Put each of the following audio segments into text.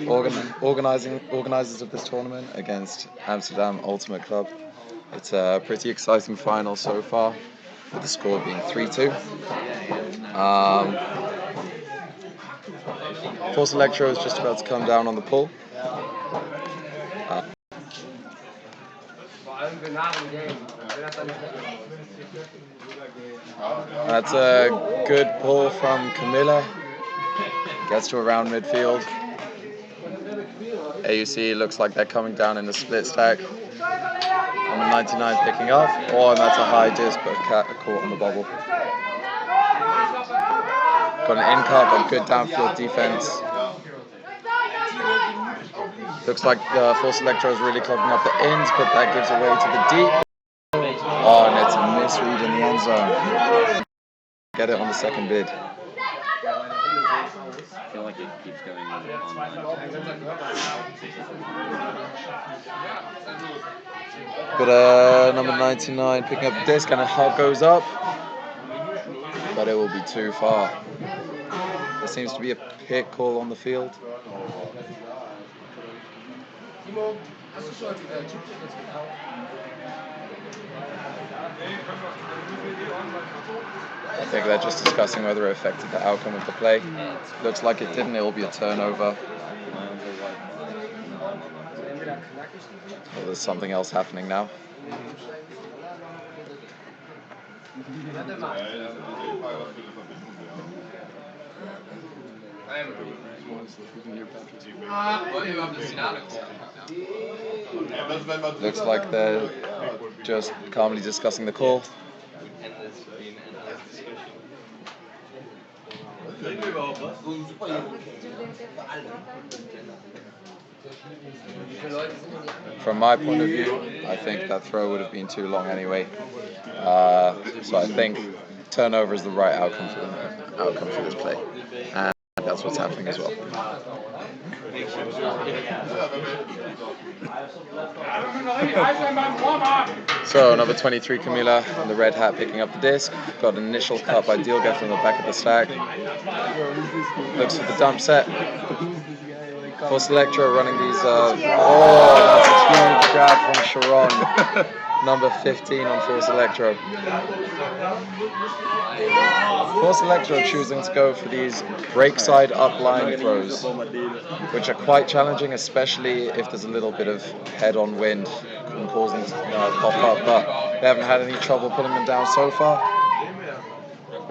organizers of this tournament against Amsterdam Ultimate Club. It's a pretty exciting final so far, with the score being 3-2. Force Electro is just about to come down on the pull. That's a good pull from Camilla. Gets to around midfield. AUC looks like they're coming down in the split stack. Number 99 picking up. Oh, and that's a high disc, but caught on the bubble. Got an in cut, but good downfield defense. Looks like the Force Electro is really clogging up the ends, but that gives away to the deep. Oh, and it's a misread in the end zone. Get it on the second bid. I feel like it keeps going on. But number 99 picking up the disc, and a hug goes up, but it will be too far. There seems to be a pick call on the field. I think they're just discussing whether it affected the outcome of the play. Looks like it didn't. It will be a turnover. Well, there's something else happening now. Looks like they're just calmly discussing the call. From my point of view, I think that throw would have been too long anyway. So I think turnover is the right outcome for this play, and that's what's happening as well. So number 23 Camila in the red hat picking up the disc. Got an initial cut by Dilga from the back of the stack. Looks for the dump set. Force Electro running these. That's a huge grab from Sharon. Number 15 on Force Electro. Force Electro choosing to go for these break side upline throws, which are quite challenging, especially if there's a little bit of head-on wind causing pop up, but they haven't had any trouble pulling them down so far.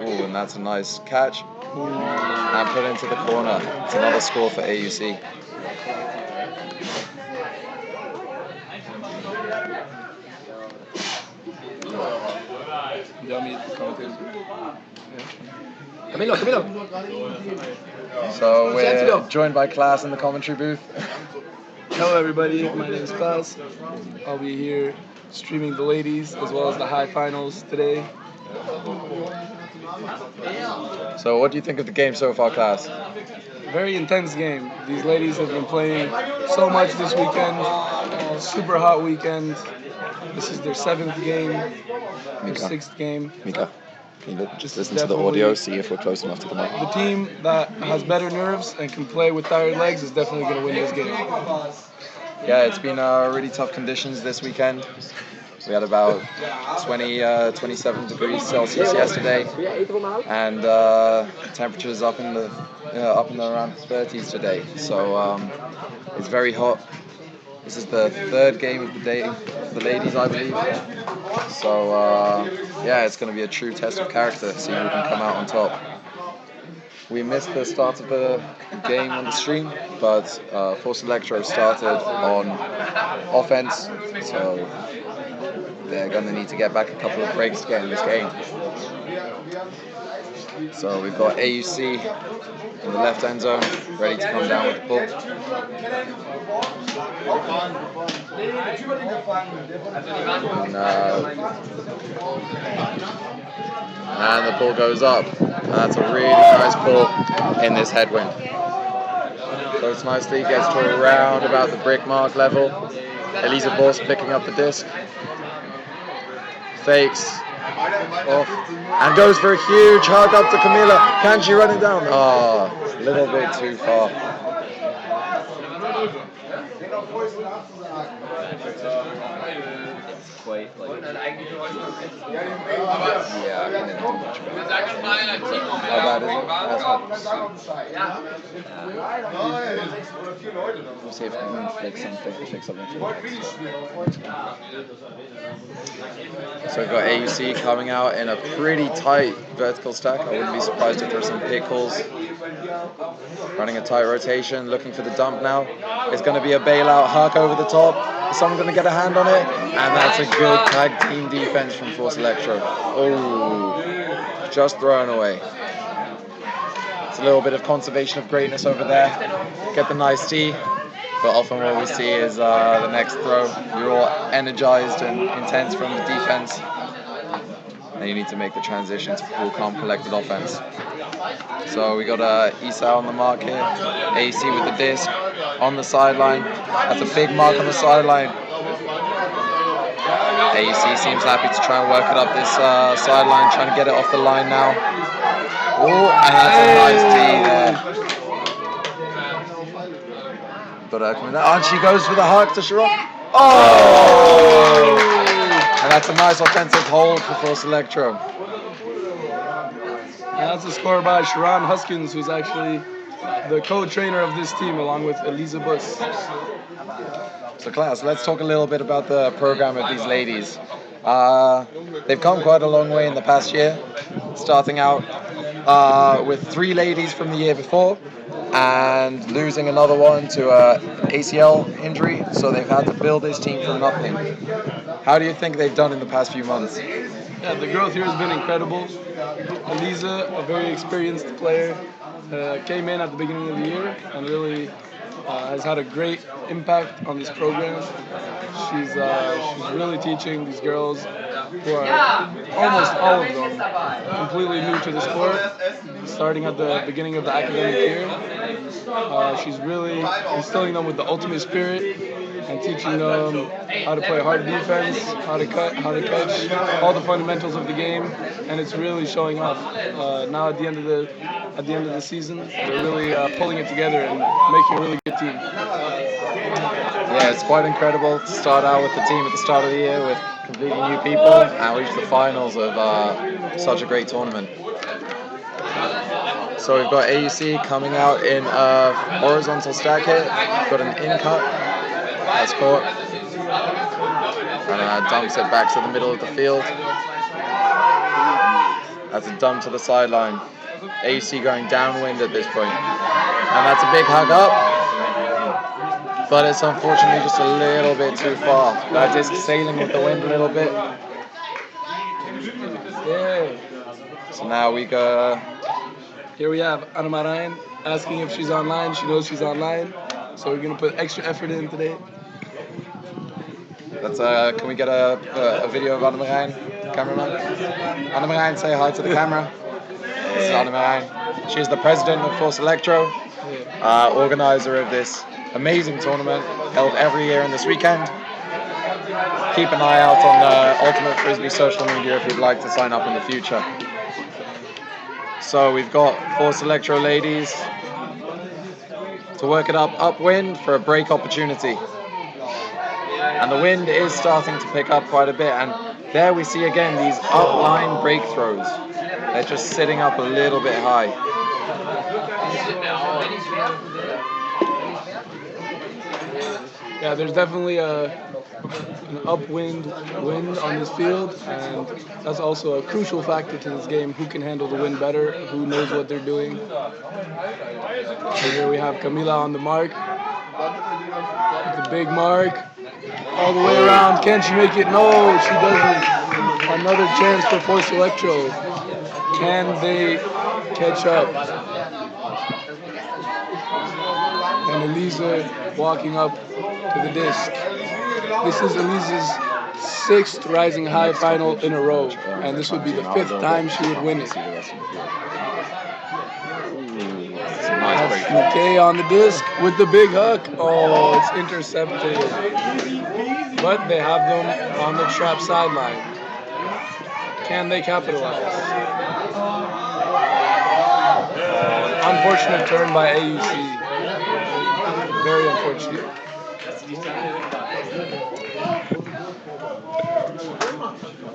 Ooh, and that's a nice catch. And put into the corner. It's another score for AUC. Camilo. So we're joined by Klaas in the commentary booth. Hello everybody, my name is Klaas. I'll be here streaming the ladies as well as the high finals today. So what do you think of the game so far, Klaas? Very intense game. These ladies have been playing so much this weekend. Super hot weekend. This is their 7th game, their 6th game. Mika, can you just listen to the audio, see if we're close enough to the mic? The team that has better nerves and can play with tired legs is definitely going to win this game. Yeah, it's been really tough conditions this weekend. We had about 27 degrees Celsius yesterday, and temperatures up in the around 30s today. So it's very hot. This is the 3rd game of the day for the ladies, I believe. So yeah, it's going to be a true test of character, see who can come out on top. We missed the start of the game on the stream, but Force Electro started on offense, so they're going to need to get back a couple of breaks to get in this game. So we've got AUC in the left end zone, ready to come down with the ball. And the ball goes up. That's a really nice pull in this headwind. Goes nicely, gets to around about the brick mark level. Elisa Boss picking up the disc. Fakes off and goes for a huge hug up to Camila. Kanji running down. Oh, a little bit too far. It's quite like. Yeah, I can't even do much about it. How bad is it? That's not. We'll see if we can fix something for the next So we've got AUC coming out in a pretty tight vertical stack. I wouldn't be surprised if there's some pickles. Running a tight rotation, looking for the dump now. It's going to be a bailout huck over the top. Is someone going to get a hand on it? And that's a good tag team defense from Force Electro. Oh, just thrown away. It's a little bit of conservation of greatness over there. Get the nice tee. But often what we see is the next throw. You're all energized and intense from the defense. And you need to make the transition to cool, calm, collected offense. So we got Isa on the mark here. AC with the disc on the sideline. That's a big mark on the sideline. AC seems happy to try and work it up this sideline, trying to get it off the line now. Oh, and that's a nice tee there. But and she goes for the hug to Sharon. Oh! And that's a nice offensive hold for Force Electro. That's a score by Sharon Huskins, who's actually the co-trainer of this team, along with Elisa Bus. So class, let's talk a little bit about the program of these ladies. They've come quite a long way in the past year, starting out with 3 ladies from the year before and losing another one to an ACL injury, so they've had to build this team from nothing. How do you think they've done in the past few months? Yeah, the growth here has been incredible. Elisa, a very experienced player, came in at the beginning of the year and really has had a great impact on this program. She's really teaching these girls, who are almost all of them completely new to the sport, starting at the beginning of the academic year. She's really instilling them with the ultimate spirit and teaching them how to play hard defense, how to cut, how to catch, all the fundamentals of the game, and it's really showing off. Now at the end of the season, they're really pulling it together and making a really good team. Yeah, it's quite incredible to start out with the team at the start of the year with completely new people and reach the finals of such a great tournament. So we've got AUC coming out in a horizontal stack here. We've got an in cut. That's caught. And dumps it back to the middle of the field. That's a dump to the sideline. AUC going downwind at this point. And that's a big hug up. But it's unfortunately just a little bit too far. That disc sailing with the wind a little bit. Yeah. So now we go. Here we have Anna Marayan asking if she's online. She knows she's online. So we're going to put extra effort in today. That's can we get a video of Anna Marijn, cameraman? Anna Marijn, say hi to the camera. This is Anna Marijn. She's the president of Force Electro, organizer of this amazing tournament held every year in this weekend. Keep an eye out on Ultimate Frisbee social media if you'd like to sign up in the future. So we've got Force Electro ladies to work it up upwind for a break opportunity. And the wind is starting to pick up quite a bit, and there we see again these upline break throws. They're just sitting up a little bit high. Yeah, there's definitely an upwind wind on this field, and that's also a crucial factor to this game. Who can handle the wind better? Who knows what they're doing? So here we have Camila on the mark. With the big mark. All the way around. Can she make it? No, she doesn't. Another chance for Force Electro. Can they catch up? And Elisa walking up to the disc. This is Elisa's 6th Rising High final in a row, and this would be the 5th time she would win it. That's McKay on the disc with the big hook. Oh, it's intercepted. But they have them on the trap sideline. Can they capitalize? Unfortunate turn by AUC. Very unfortunate.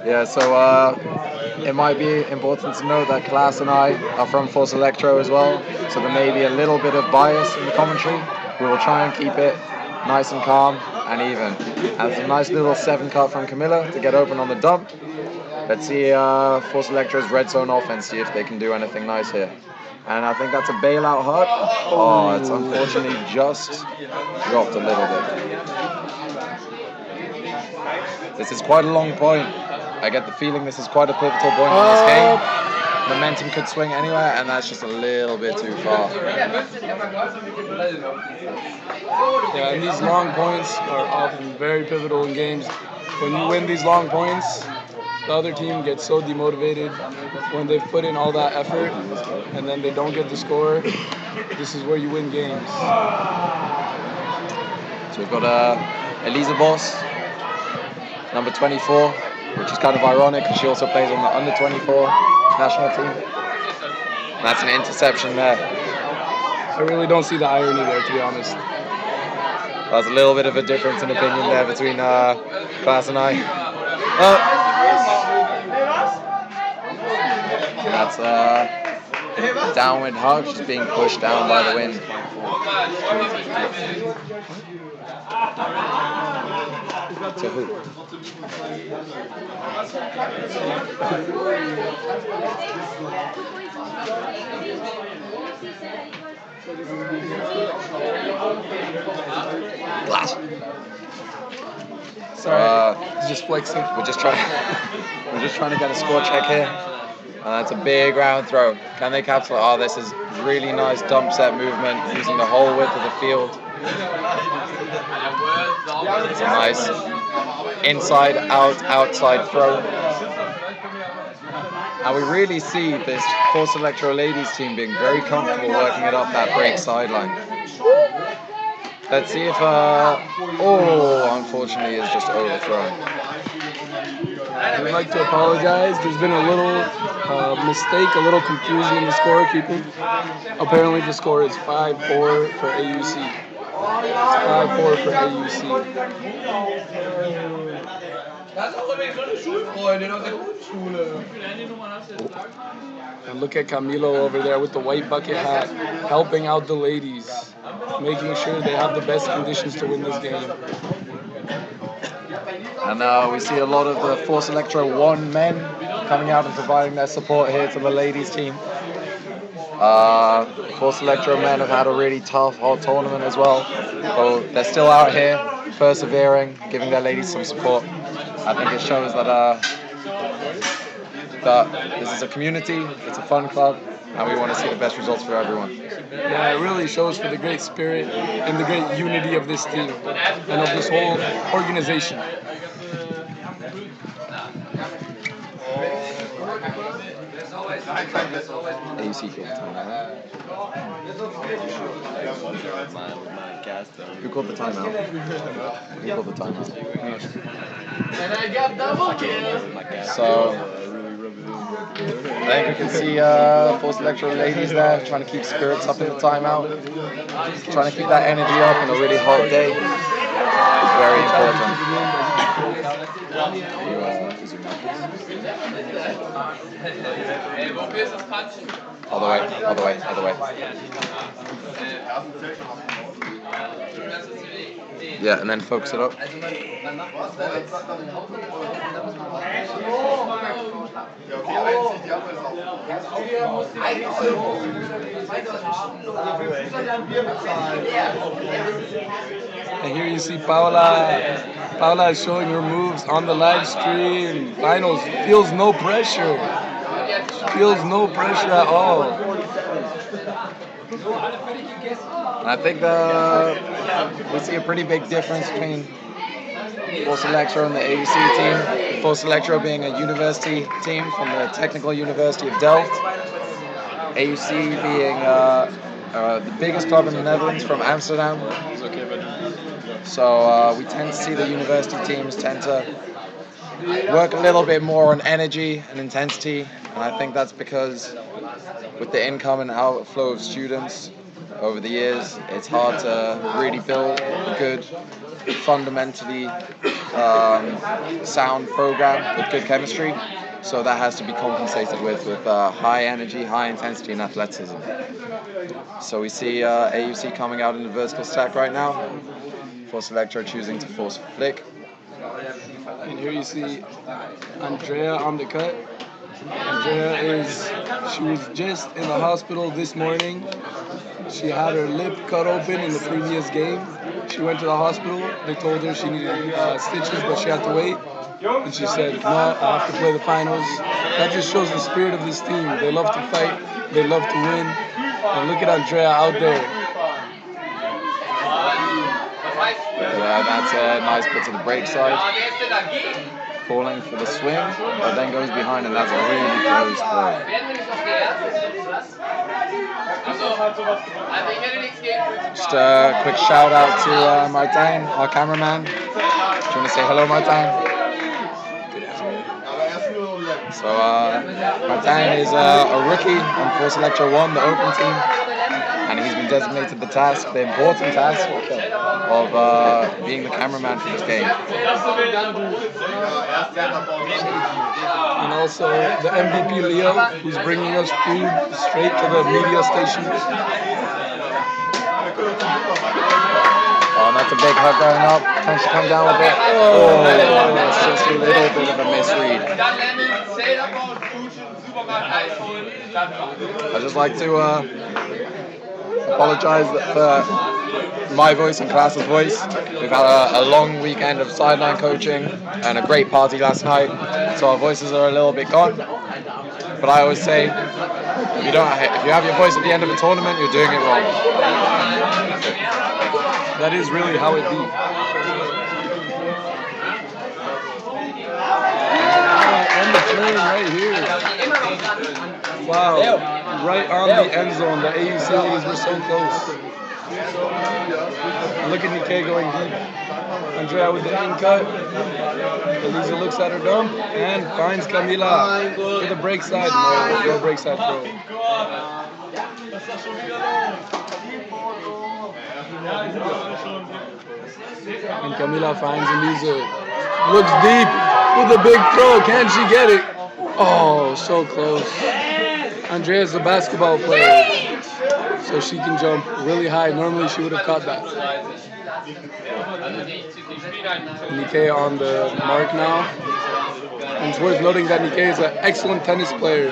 Yeah, so it might be important to note that Klaas and I are from Force Electro as well, so there may be a little bit of bias in the commentary. We will try and keep it nice and calm and even. And it's a nice little 7 cut from Camilla to get open on the dump. Let's see Force Electro's red zone offense, see if they can do anything nice here. And I think that's a bailout hut. Oh, it's unfortunately just dropped a little bit. This is quite a long point. I get the feeling this is quite a pivotal point in this game. Momentum could swing anywhere, and that's just a little bit too far. Yeah, and these long points are often very pivotal in games. When you win these long points, the other team gets so demotivated when they've put in all that effort and then they don't get the score. This is where you win games. So we've got Elisa Boss, number 24, which is kind of ironic because she also plays on the under 24 national team. And that's an interception there. I really don't see the irony there, to be honest. There's a little bit of a difference in opinion there between Klaas and I. That's a downwind hug, just being pushed down by the wind. To who? Glass. Sorry, he's just flexing. We're just trying to get a score check here. And that's a big round throw. Can they capitalize? Oh, this is really nice dump set movement using the whole width of the field. It's a nice inside out outside throw. And we really see this Force Electro ladies team being very comfortable working it up that break sideline. Let's see if unfortunately is just overthrown. I'd like to apologize. There's been a little mistake, a little confusion in the scorekeeping. Apparently the score is 5-4 for AUC. It's 5-4 for AUC. And look at Camilo over there with the white bucket hat, helping out the ladies, making sure they have the best conditions to win this game. And we see a lot of the Force Electro 1 men coming out and providing their support here to the ladies team. Force Electro men have had a really tough whole tournament as well. So they're still out here, persevering, giving their ladies some support. I think it shows that this is a community, it's a fun club, and we want to see the best results for everyone. Yeah, it really shows for the great spirit and the great unity of this team and of this whole organization. AUC Who called the timeout? Who called the timeout? And I got double kill. So I think we can see Force Electro ladies there trying to keep spirits up in the timeout, trying to keep that energy up on a really hot day. Very important. Other way. Yeah, and then focus it up. And here you see Paula. Paula is showing her moves on the live stream. Finals feels no pressure. Feels no pressure at all. I think we see a pretty big difference between Force Electro and the AUC team. Force Electro being a university team from the Technical University of Delft. AUC being the biggest club in the Netherlands from Amsterdam. So we tend to see the university teams tend to work a little bit more on energy and intensity. And I think that's because with the income and outflow of students, over the years. It's hard to really build a good, fundamentally sound program with good chemistry. So that has to be compensated with high energy, high intensity, and athleticism. So we see AUC coming out in the vertical stack right now. Force Electro choosing to force flick. And here you see Andrea on the cut. She was just in the hospital this morning. She had her lip cut open in the previous game. She went to the hospital. They told her she needed stitches, but she had to wait. And she said, no, I have to play the finals. That just shows the spirit of this team. They love to fight. They love to win. And look at Andrea out there. That's a nice put to the break side. Falling for the swing, but then goes behind, and that's a really close throw. Just a quick shout out to Martin, our cameraman. Do you want to say hello, Martin? So Martin is a rookie on Force Electro 1, the open team, and he's been designated the important task of being the cameraman for this game. And also the MVP Leo, who's bringing us food straight to the media station. Oh, and that's a big hug going up. Can she come down with it? Oh, that's just a little bit of a misread. I'd just like to apologize for my voice and class's voice. We've had a long weekend of sideline coaching and a great party last night, so our voices are a little bit gone. But I always say, if you have your voice at the end of a tournament, you're doing it wrong. That is really how it be. And the turn right here. Wow, right on the end zone. The AUC ladies were so close. Look at Nikkei going deep. Andrea with the in cut. Elisa looks at her dump and finds Camila with a break side. No, there's no break side throw. And Camila finds Elisa. Looks deep with a big throw. Can she get it? Oh, so close. Andrea's a basketball player, so she can jump really high. Normally she would have caught that. Nikkei on the mark now. And it's worth noting that Nikkei is an excellent tennis player.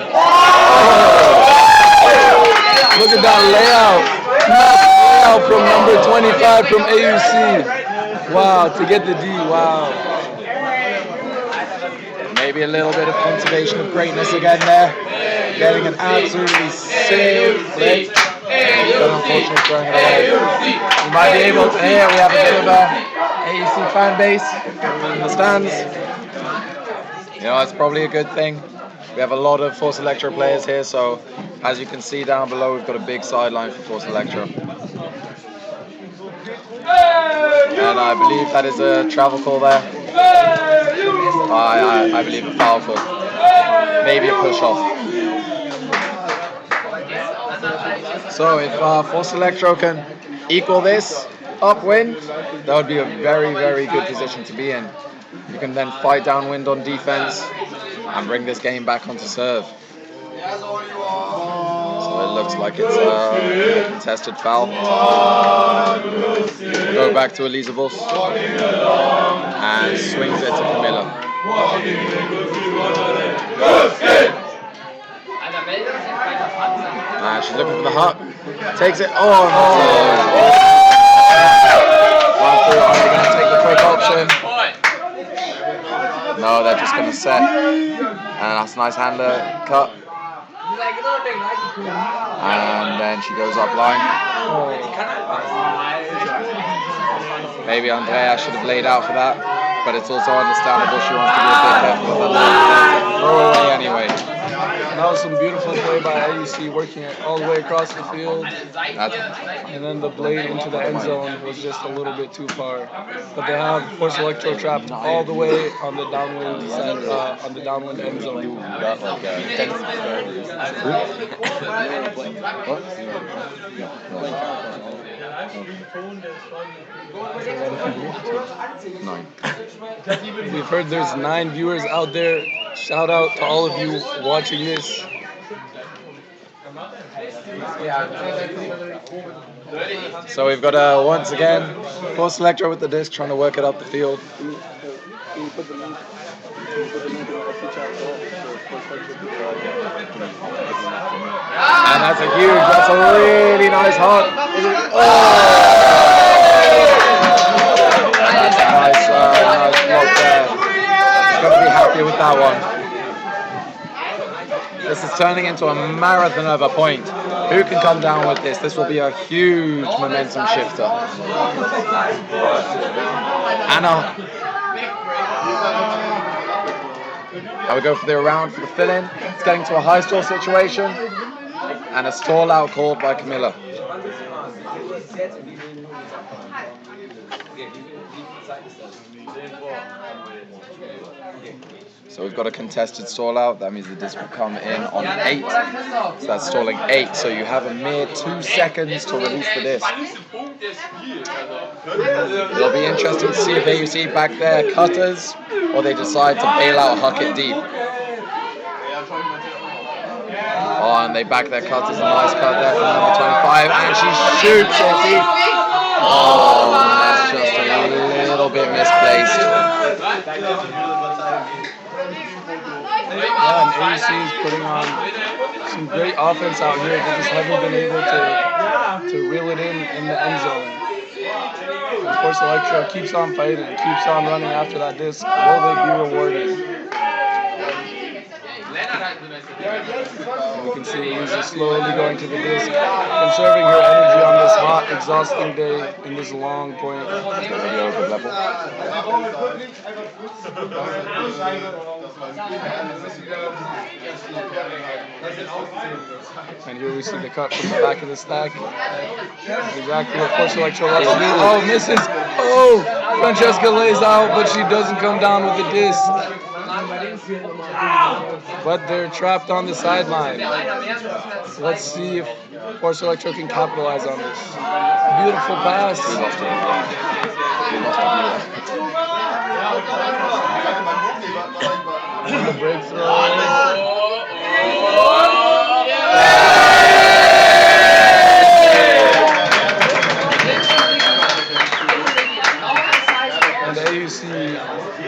Look at that layout. Nice layout from number 25 from AUC. Wow, to get the D, wow. Maybe a little bit of cultivation of greatness again there. Getting an absolutely sick flick. But unfortunately throwing it away. You might be able to hear we have a bit of a AUC fan base in the stands. You know, it's probably a good thing. We have a lot of Force Electro players here, so as you can see down below, we've got a big sideline for Force Electro. And I believe that is a travel call there. I believe a foul call. Maybe a push off. So if Force Electro can equal this upwind, that would be a very, very good position to be in. You can then fight downwind on defense and bring this game back onto serve. So it looks like it's a contested foul. Go back to Elisa Vos and swings it to Camilla. And she's looking for the hook. Takes it. Oh, one through. Are they going to take the quick option? No, they're just going to set. And that's a nice handler cut. And then she goes up line. Maybe Andrea should have laid out for that, but it's also understandable she wants to be a bit careful with that. Throw away anyway. That was some beautiful play by AUC, working it all the way across the field, That's, and then the blade into the end zone was just a little bit too far. But they have Force Electro trapped all the way on the downwind side, on the downwind end zone. got like a Nine. We've heard there's 9 viewers out there. Shout out to all of you watching this. So we've got once again Force Electro with the disc trying to work it up the field. And that's a really nice hot. That's a nice block there. He's got to be happy with that one. This is turning into a marathon of a point. Who can come down with this? This will be a huge momentum shifter. Anna. Now we go for the around for the fill-in. It's getting to a high stall situation. And a stall out called by Camilla. So we've got a contested stall out. That means the disc will come in on 8. So that's stalling 8. So you have a mere 2 seconds to release the disc. It'll be interesting to see if AUC back their cutters or they decide to bail out Huck it deep. Oh, and they back their cutters. A nice cut there from number 25. And she shoots it deep. Oh, that's just a little bit misplaced. Yeah, and AUC is putting on some great offense out here. They just haven't been able to reel it in the end zone. Of course, Electro keeps on fighting, keeps on running after that disc. Will they be rewarded? And we can see Elisa slowly going to the disc, conserving her energy on this hot, exhausting day in this long point. And here we see the cut from the back of the stack. Exactly what Force Electro wants to do. Oh, misses. Oh, Francesca lays out, but she doesn't come down with the disc. But they're trapped on the sideline. Let's see if Force Electro can capitalize on this. Beautiful pass. The breakthrough. And AUC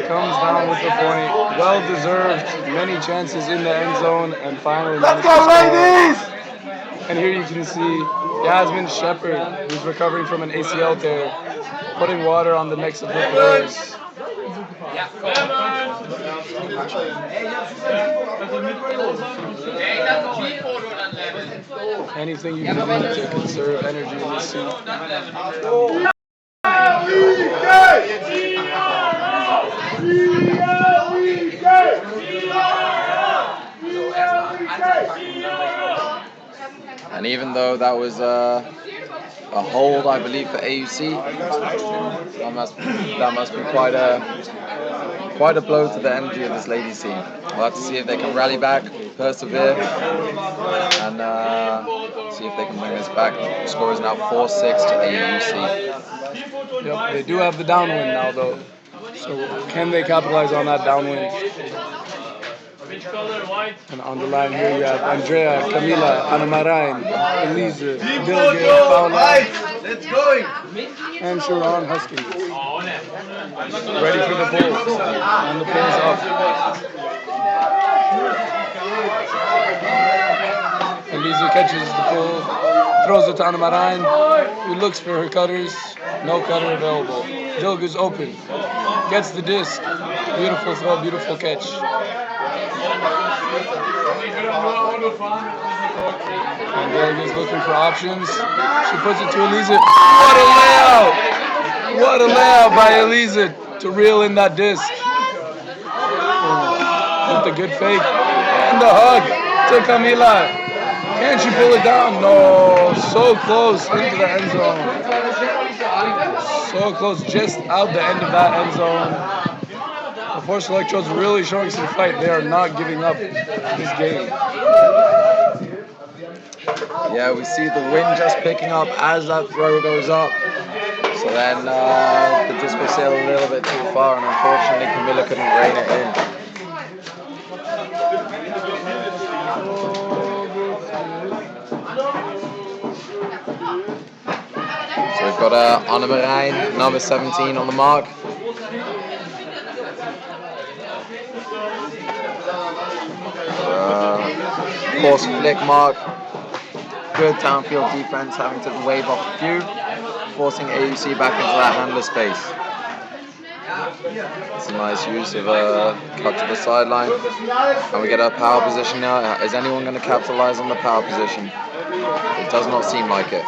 comes down with the point. Well deserved. Many chances in the end zone, and finally. Let's go, ladies! And here you can see Yasmin Shepard, who's recovering from an ACL tear, putting water on the necks of her players. Anything you can do to conserve energy in this suit. And even though that was a hold, I believe, for AUC, that must be quite a blow to the energy of this ladies team. We'll have to see if they can rally back, persevere, and see if they can bring this back. The score is now 4-6 to AUC. Yep, they do have the downwind now, though. So can they capitalize on that downwind? And on the line here you have Andrea, Camila, Anna Marain, Elisa, Dilge, Paula, and Sharon Huskins. Ready for the pull. And the pull is up. Elisa catches the pull, throws it to Anna Marain, who looks for her cutters. No cutter available. Dilge's open. Gets the disc. Beautiful throw, beautiful catch. And Dilge's looking for options. She puts it to Elisa. What a layout! What a layout by Elisa to reel in that disc. With the good fake and the hug. to Camila. Can she pull it down? No. So close into the end zone. So close, just out the end of that end zone. The Force Electro's really showing some fight. They are not giving up this game. Yeah, we see the wind just picking up as that throw goes up. So then the disc was sailed a little bit too far, and unfortunately Camilla couldn't rein it in. So we've got Anne Marijn, number 17 on the mark. Force flick mark. Good downfield defense, having to wave off a few, forcing AUC back into that handler space. It's a nice use of a cut to the sideline. And we get a power position now. Is anyone going to capitalize on the power position? It does not seem like it.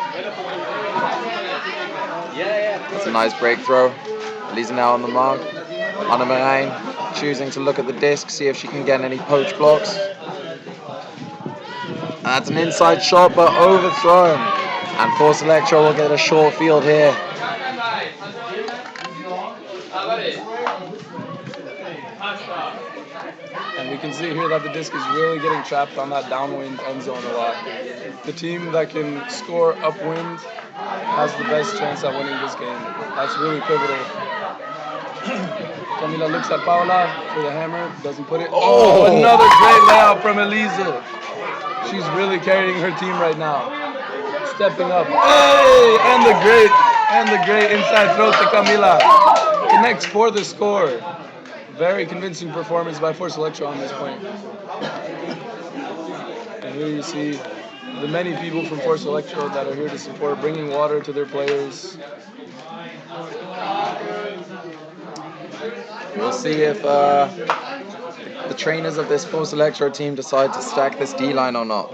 That's a nice break throw. Elisa now on the mark. Anne Marijn choosing to look at the disc, see if she can get any poach blocks. That's an inside shot, but overthrown. And Force Electro will get a short field here. And we can see here that the disc is really getting trapped on that downwind end zone a lot. The team that can score upwind has the best chance at winning this game. That's really pivotal. Camila looks at Paula for the hammer, doesn't put it. Oh, another great layout from Elisa. She's really carrying her team right now. Stepping up. Hey! And the great inside throw to Camila. Connects for the score. Very convincing performance by Force Electro on this point. And here you see the many people from Force Electro that are here to support, bringing water to their players. We'll see if the trainers of this Force Electro team decide to stack this D-line or not.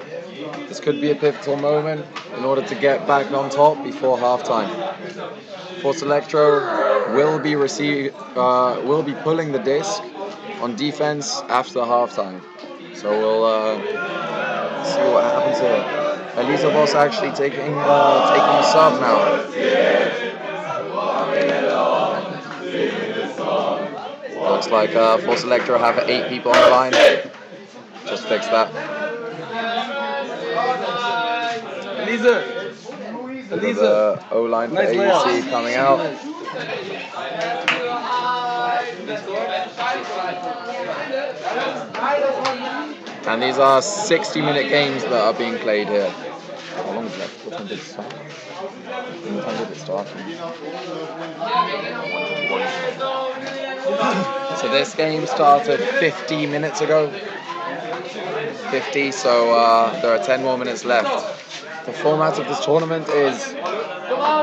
This could be a pivotal moment in order to get back on top before halftime. Force Electro will be pulling the disc on defense after halftime. So we'll see what happens here. Elisa Voss actually taking a sub now. Looks like Force Electro have 8 people on the line. Just fix that. Elisa. The O-line for AUC coming out. And these are 60-minute games that are being played here. How long is left? What time did it start? What time did it start? So this game started 50 minutes ago. 50, so there are 10 more minutes left. The format of this tournament is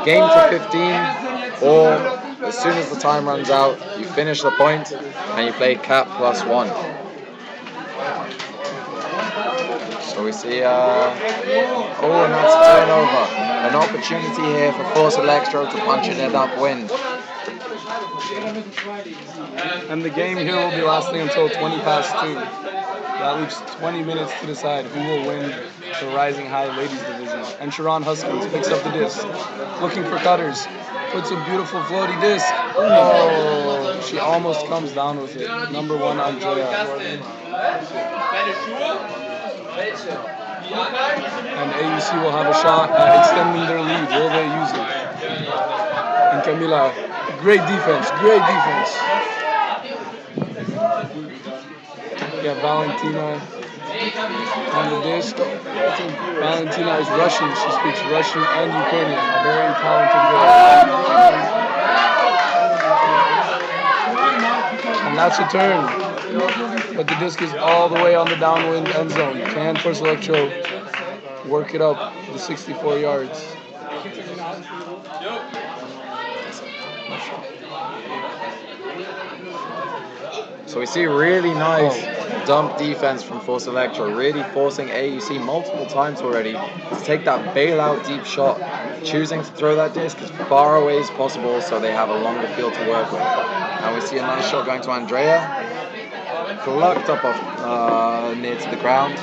game to 15, or as soon as the time runs out, you finish the point and you play cap +1. So we see, and that's a turnover. An opportunity here for Force Electro to punch it in upwind. And the game here will be lasting until 2:20. That leaves 20 minutes to decide who will win the Rising High Ladies Division. And Sharon Huskins picks up the disc, looking for cutters, puts a beautiful floaty disc. Oh, she almost comes down with it. Number 1, Andrea. And AUC will have a shot at extending their lead. Will they use it? And Camila, great defense. Yeah, Valentina on the disc. Valentina is Russian. She speaks Russian and Ukrainian. A very talented girl. And that's a turn. But the disc is all the way on the downwind end zone. Can Force Electro work it up the 64 yards? So we see really nice dump defense from Force Electro, really forcing AUC multiple times already to take that bailout deep shot, choosing to throw that disc as far away as possible so they have a longer field to work with. And we see a nice shot going to Andrea, plucked up off near to the ground.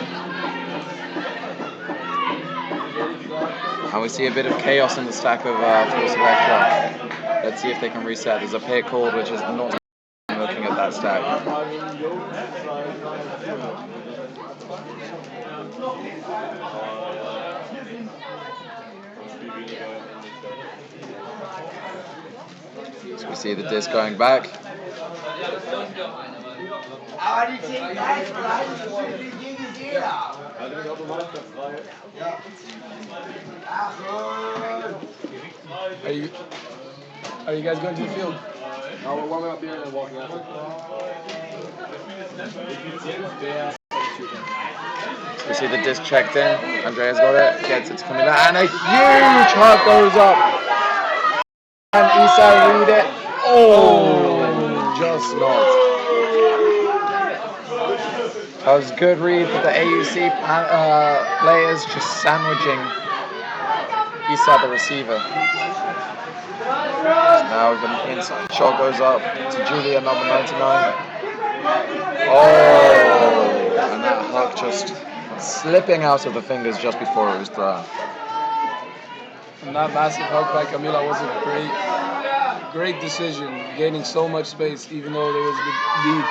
And we see a bit of chaos in the stack of Force Electra. Let's see if they can reset. There's a pick called, which is not looking at that stack. So we see the disc going back. Are you guys going to the field? No, we're warming up here and then walking out. We see the disc checked in. Andrea's got it. Gets it to coming out. And a huge hug goes up. And Isa read it. Oh, just not. That was a good read for the AUC players, just sandwiching Isa, the receiver. Now with an inside shot goes up to Julia, number 99. Oh, and that hug just slipping out of the fingers just before it was thrown. And that massive hug by Camila was a great decision, gaining so much space, even though there was the lead.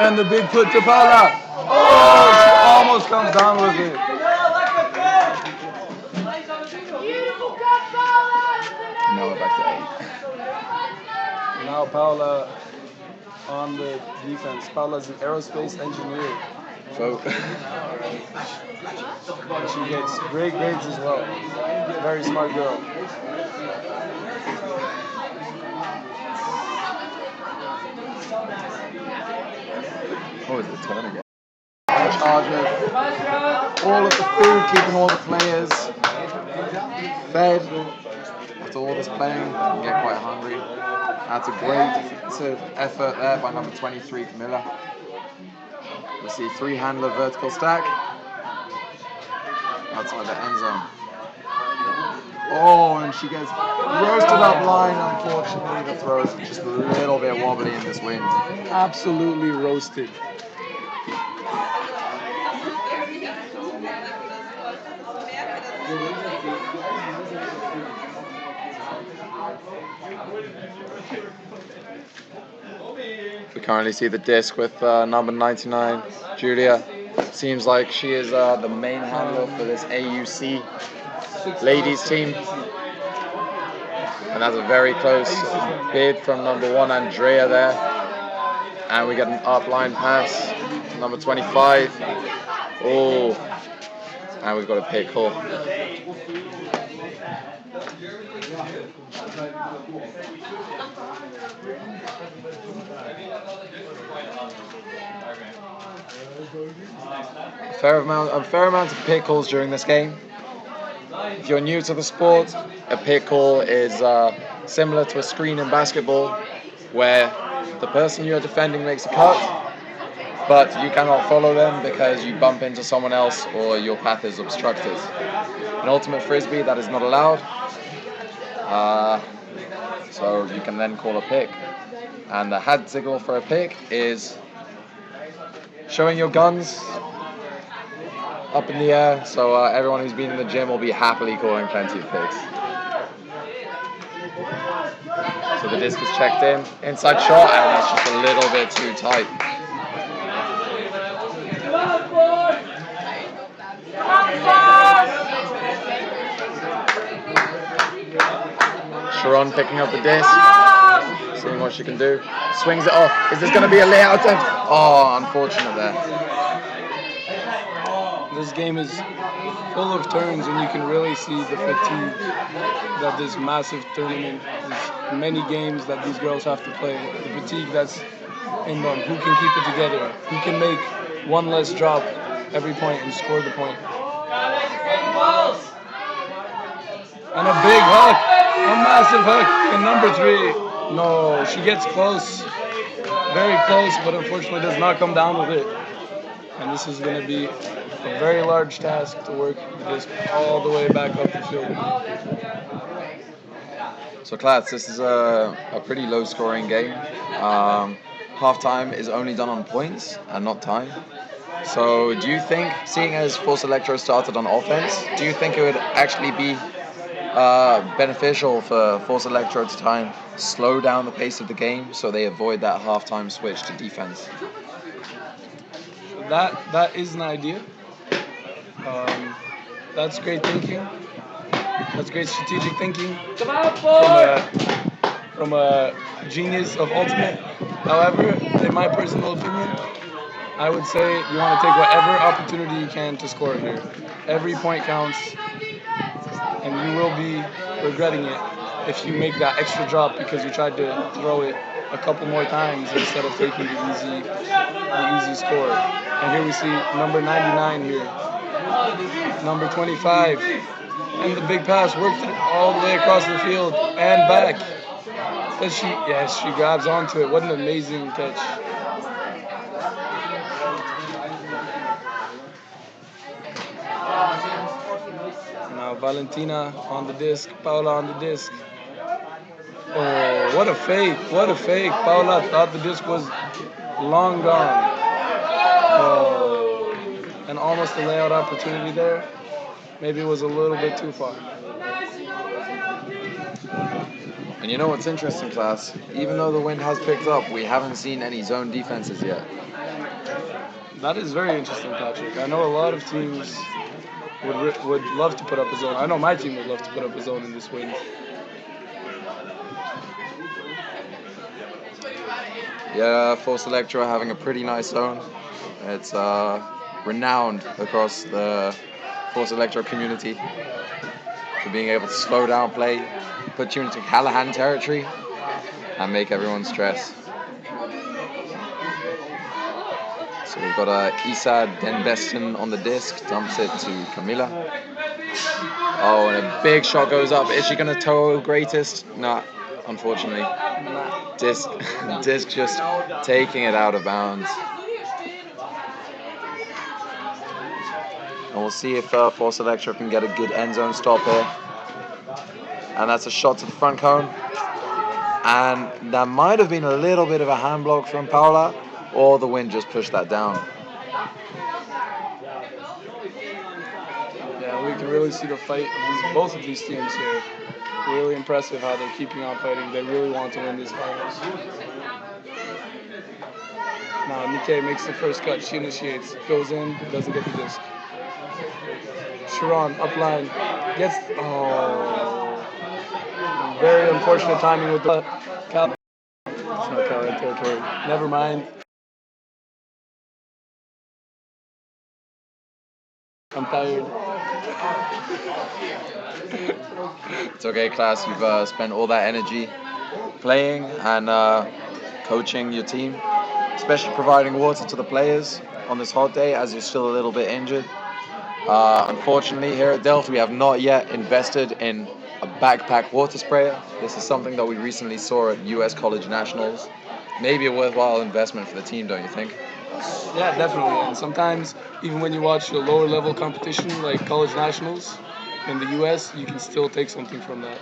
And the big put to Paula. Oh, she almost comes down with it. Now we're back to 8. Now Paula on the defense. Paula's an aerospace engineer. So She gets great grades as well. Very smart girl. what was the turn again? In charge of all of the food, keeping all the players fed. After all this playing, you can get quite hungry. That's a great defensive effort there by number 23, Camilla. We see 3-handler vertical stack outside the end zone. Oh, and she gets roasted up line. Unfortunately, the throw is just a little bit wobbly in this wind. Absolutely roasted. We currently see the disc with number 99, Julia. Seems like she is the main handler for this AUC ladies team. And that's a very close bid from number 1, Andrea there. And we get an upline pass, number 25. Oh, and we've got a pick call. A fair amount of pick calls during this game. If you're new to the sport, a pick call is similar to a screen in basketball, where the person you're defending makes a cut, but you cannot follow them because you bump into someone else or your path is obstructed. In Ultimate Frisbee, that is not allowed, so you can then call a pick. And the hand signal for a pick is showing your guns up in the air, so everyone who's been in the gym will be happily calling plenty of picks. So the disc is checked in, inside shot, and that's just a little bit too tight. Sharon picking up the disc, seeing what she can do. Swings it off. Is this going to be a layout attempt? Oh, unfortunate there. This game is full of turns, and you can really see the fatigue that this massive tournament, these many games that these girls have to play, the fatigue that's in them. Who can keep it together? Who can make one less drop every point and score the point? And a big hook, a massive hook, and number 3. No, she gets close, very close, but unfortunately does not come down with it. And this is going to be a very large task to work this all the way back up the field. So Klats, this is a pretty low scoring game. Halftime is only done on points and not time. So do you think, seeing as Force Electro started on offense, do you think it would actually be beneficial for Force Electro to try and slow down the pace of the game so they avoid that halftime switch to defense. That is an idea. That's great thinking. That's great strategic thinking from a genius of Ultimate. However, in my personal opinion, I would say you want to take whatever opportunity you can to score here. Every point counts, and you will be regretting it if you make that extra drop because you tried to throw it a couple more times instead of taking the easy score. And here we see number 99 here, number 25, and the big pass worked it all the way across the field and back. And she grabs onto it. What an amazing catch. Now Valentina on the disc, Paula on the disc. Oh, what a fake, what a fake. Paula thought the disc was long gone. Oh, and almost a layout opportunity there. Maybe it was a little bit too far. And you know what's interesting, class? Even though the wind has picked up, we haven't seen any zone defenses yet. That is very interesting, Patrick. I know a lot of teams would love to put up a zone. I know my team would love to put up a zone in this wind. Yeah, Force Electro having a pretty nice zone. It's renowned across the Force Electro community for being able to slow down play, put you into Callahan territory, and make everyone stress. So we've got Isa Denbesten on the disc, dumps it to Camila. Oh, and a big shot goes up. Is she going to toe greatest? No, unfortunately. Disc just taking it out of bounds. And we'll see if Force Electro can get a good end zone stop here. And that's a shot to the front cone. And that might have been a little bit of a hand block from Paula, or the wind just pushed that down. Yeah, we can really see the fight of both of these teams here. Really impressive how they're keeping on fighting. They really want to win this finals. Now Nikkei makes the first cut. She initiates, goes in, doesn't get the disc. Sharon up line, gets. Oh, very unfortunate timing with the Cal. It's not Callahan territory. Never mind. I'm tired. It's okay, class. You've spent all that energy playing and coaching your team, especially providing water to the players on this hot day as you're still a little bit injured. Unfortunately, here at Delft, we have not yet invested in a backpack water sprayer. This is something that we recently saw at US College Nationals. Maybe a worthwhile investment for the team, don't you think? Yeah, definitely. And sometimes, even when you watch a lower level competition like College Nationals in the US, you can still take something from that.